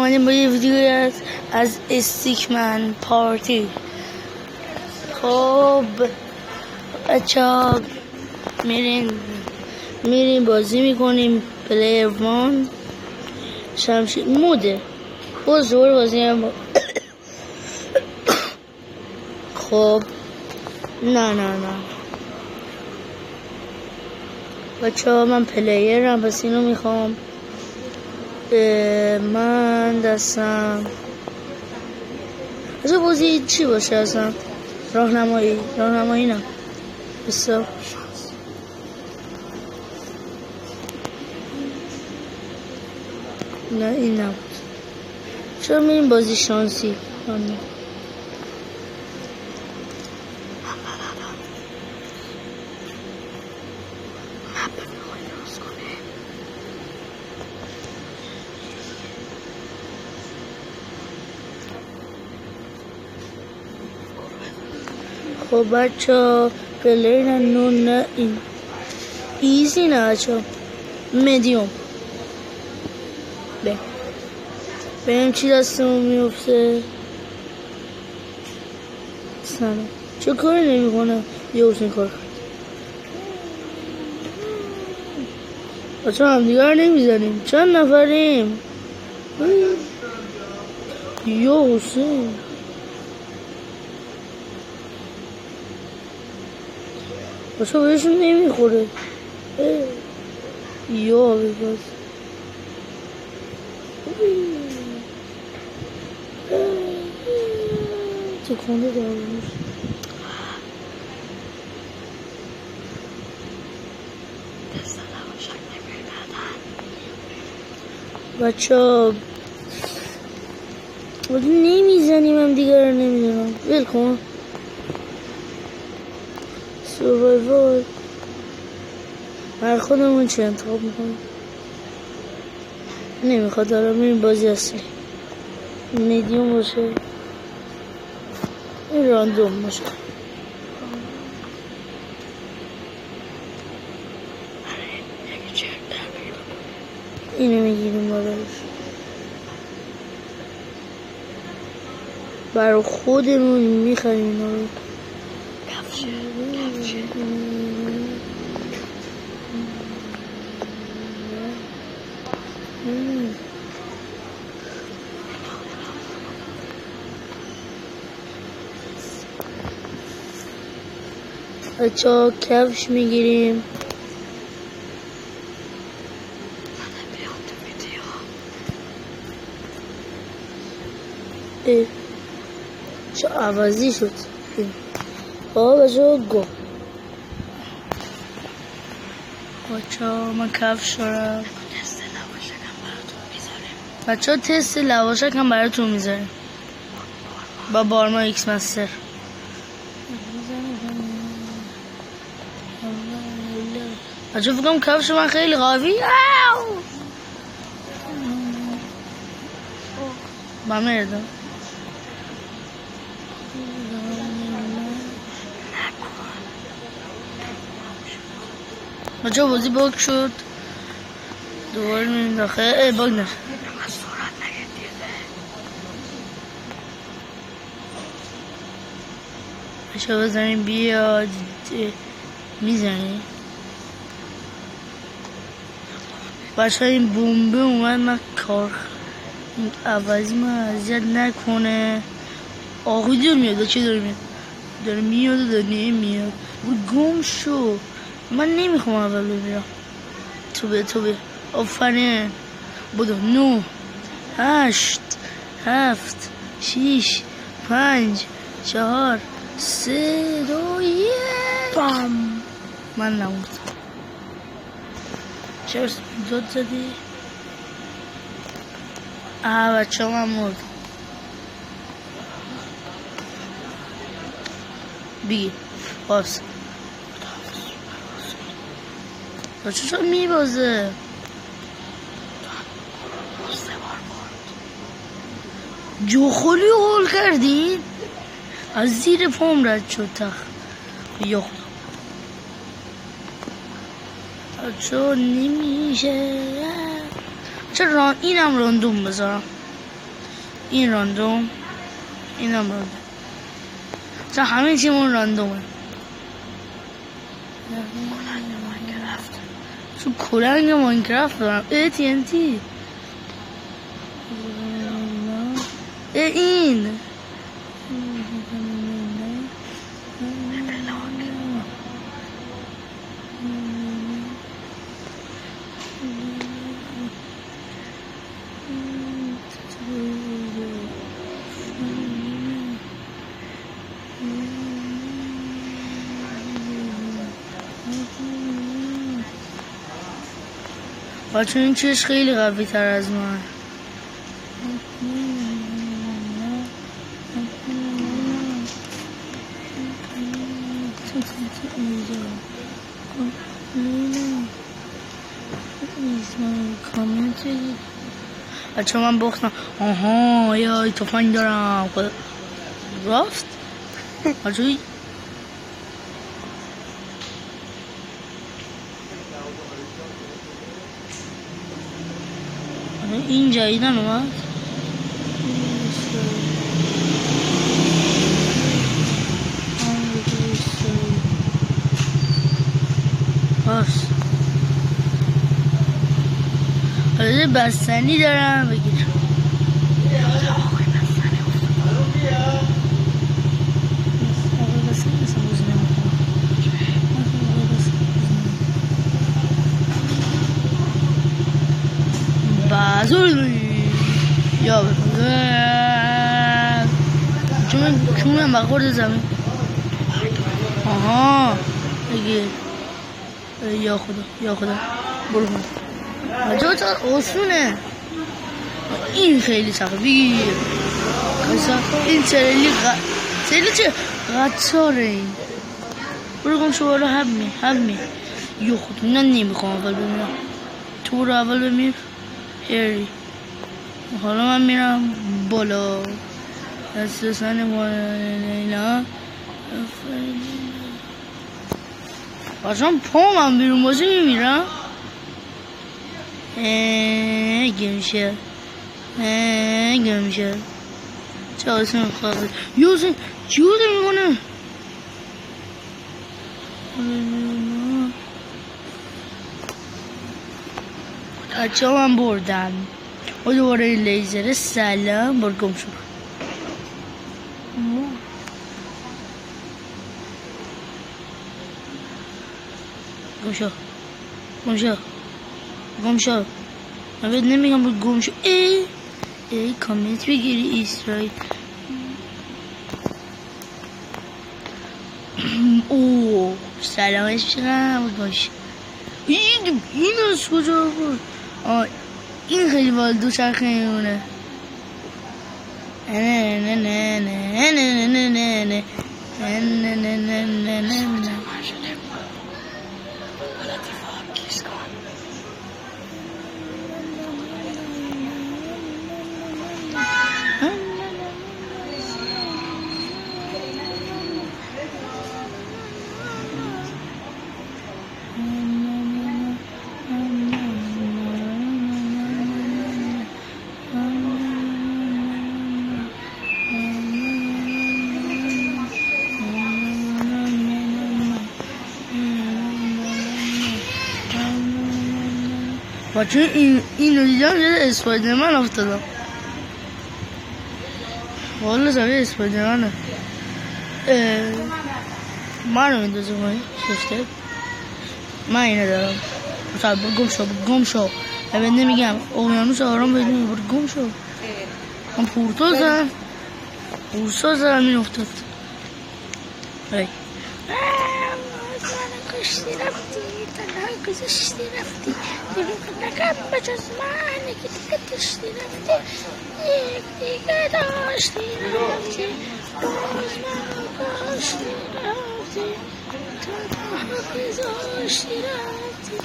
اومدیم با یه ویدیوی از استیکمن پارتی. خب بچه‌ها میریم بازی میکنیم. پلیر وان شمشیر موده باز دوباره بازی هم خب نه بچه‌ها من پلیرم پس اینو میخوام. من دستم از بازی چی باشه اصلا؟ راهنمایی نه بسیار نه این نبود. چرا میریم بازی شانسی؟ خب بچه پلیر نه این ایزی نه بچه مدیوم بریم چی دستمون میفته. سلام چه کاری نمی کنه یه حسین کار بچه هم دیگر نمیزنیم. چند نفریم یا حسین بچه بهشون نمیخوره یا بگذ تکونده دارمش بچه ها نمیزنیم هم دیگر رو نمیزنم. ول کن سوروایوال بر خودمون چه انتخاب میکنیم. نمیخواد دارم میریم بازی هستی میدیوم باشه این راندوم باشه. اینو میگیریم براش برای خودمون میخریم اینا رو. کفشه بچه کفش میگیریم. چه عوضی شد. بچه گو بچه من کفش دارم. بچه تست لواشک هم براتون میذاریم با بارما ایکس مستر. بچه فکرم کفش من خیلی قوی با مردم بچه بازی باگ شد دوباره میریم داخل. باگ نشد بچه بزنیم بیاد میزنیم. بچه این بومبه اومد من کار این عوضی من اذیت نکنه. آقوی دور میاد چه داره میاد داره میاد و داره نمیاد گم شو. من نمیخوام اول بمیرم. تو به آفرین بودو 9 8 7 6 5 4 3 2 1 بام. من نمود چرا زود زدی؟ بچه من مرد. بگی باز بچه چرا میبازه؟ جوخولی هول کردین؟ از زیر پام رد شد تخت یا خدا بچه نمیشه. چرا اینم راندوم بذارم این راندوم، این هم راندوم. مثلا همه چیمون راندومه. چون کلنگ ماینکرافت دارم. TNT این بچه این چیش خیلی قوی تر از من. بچه من بختم. آها یا توفنگ دارم. رفت بچه این جدیدن اومد. باش حالا بستنی دارم بگیر. بازوری یا چون بخورد زمین. آها بگیر. یا خدا برو من بچه تا آسونه. این خیلی سخته بگیر. این سریلی چه غطاره. این برو گم شو بالا. حبمی یا خود من نمیخوام اول بمیرم. تو برو اول بمیر هری. حالا من میرم بالا. اساسن بالا باشم پامم بیرون باشه میمیرم. گمشه چه آسان خواهد یوزن جوده میمونه. بچه من بردم و دوباره لیزر. سلام بار گم شد. گم شو من بهت نمیگم بود گم شو. ای کامنت بگیری ایسترای. اوه سلامش چقدر باش. این از کجا بود؟ این خیلی باید دو چرخه میمونه. بچه این رو دیدم یاد اسپایدرمن افتادم. والا سبیه اسپایدرمنه. من رو میندازه مایی شفته. من اینه دارم. مثلا گم شو من نمیگم اقیانوس آرام بدونی برو گم شو. من پورتا زدم این افتاد. کشتی رفتی تنها گذاشتی رفتی دروغ نگم بجز من که دیگه داشتی رفتی یک دیگه داشتی رفتی باز من داشتی رفتی تنها گذاشتی رفتی.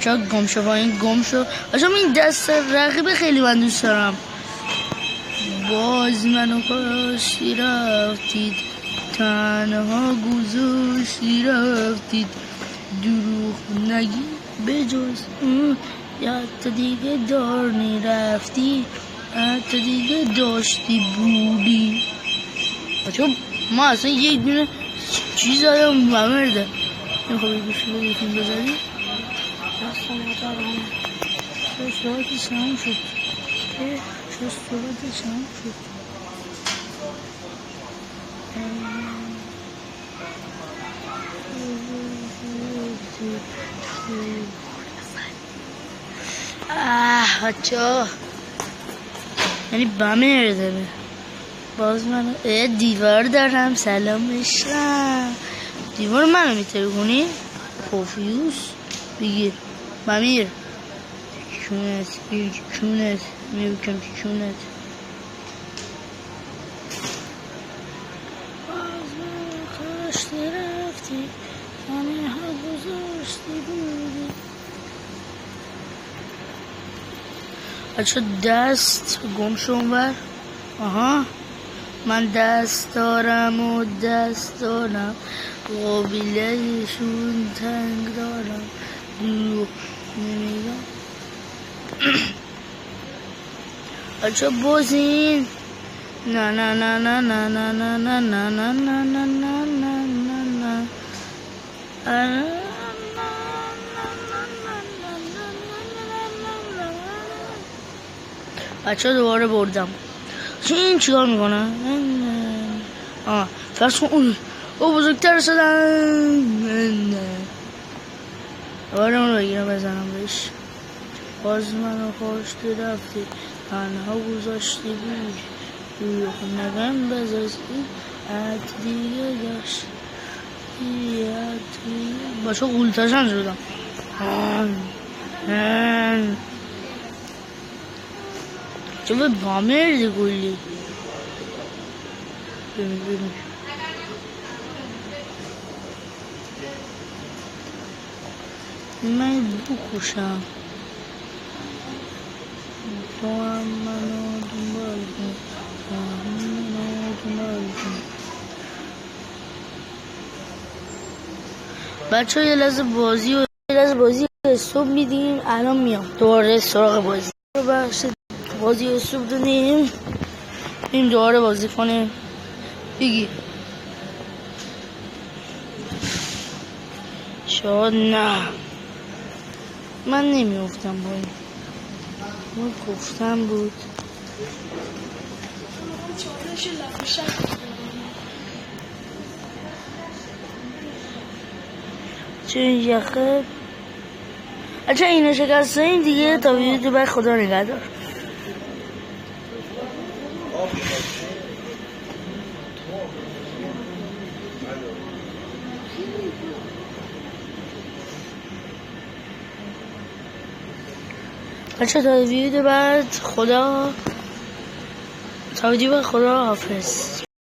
چرا گم شو با این گم شو. اصلا این دست رقیب خیلی من دوست دارم. باز منو کاشتی رفتید تنها گذاشتی رفتید دروغ نگی بجز حتی دیگه دار نرفتی، حتی دیگه داشتی بودی. چون ما اصلا یک دونه چیز دارم ممرده نمیخواه بگوشی بگی فیلم بزنی صورتی تمام شد صورتی تمام شد. بچه یعنی بمیر داره. باز من دیوار دارم سلام بشم. دیوار منو میتره کنی پوفیوس بگیر بمیر چونت بگیر چونت میبکم چونت. باز من کاشتی رفتی همه ها گذاشتی بودی. بچه دست گم شون بر. آها من دست دارم و دست دارم قابلشون تنگ دارم دروغ نمیگم. بچه بازین نه نه نه نه نه نه نه نه نه نه نه نه نه نه نه. بچه دوباره بردم. این چیکار میکنه؟ فرض کن او بزرگتر شدن. دوباره اون رو بگیرم بزنم بهش. باز منو خوشتی رفتی تنها گذاشتی بود روح نگم بزستی حتی دیگه داشت بچه قولتشن شدم. چه به بامرد گلی من بکشم تو هم منو دنبال کن تو هم منو دنبال کن. بچه ها یه لحظه بازی صبح میدیم الان میام دوباره سراغ بازی رو بخشید. بازی صبح دادیم این دوباره بازی کنیم بگی شاید نه من نمیافتم با این من گفتم بود چه این یخه اچه اینو شکسته این دیگه تا ویدیو بر خدا نگهدار. بچه تا ویدیو بعد خدا حافظ.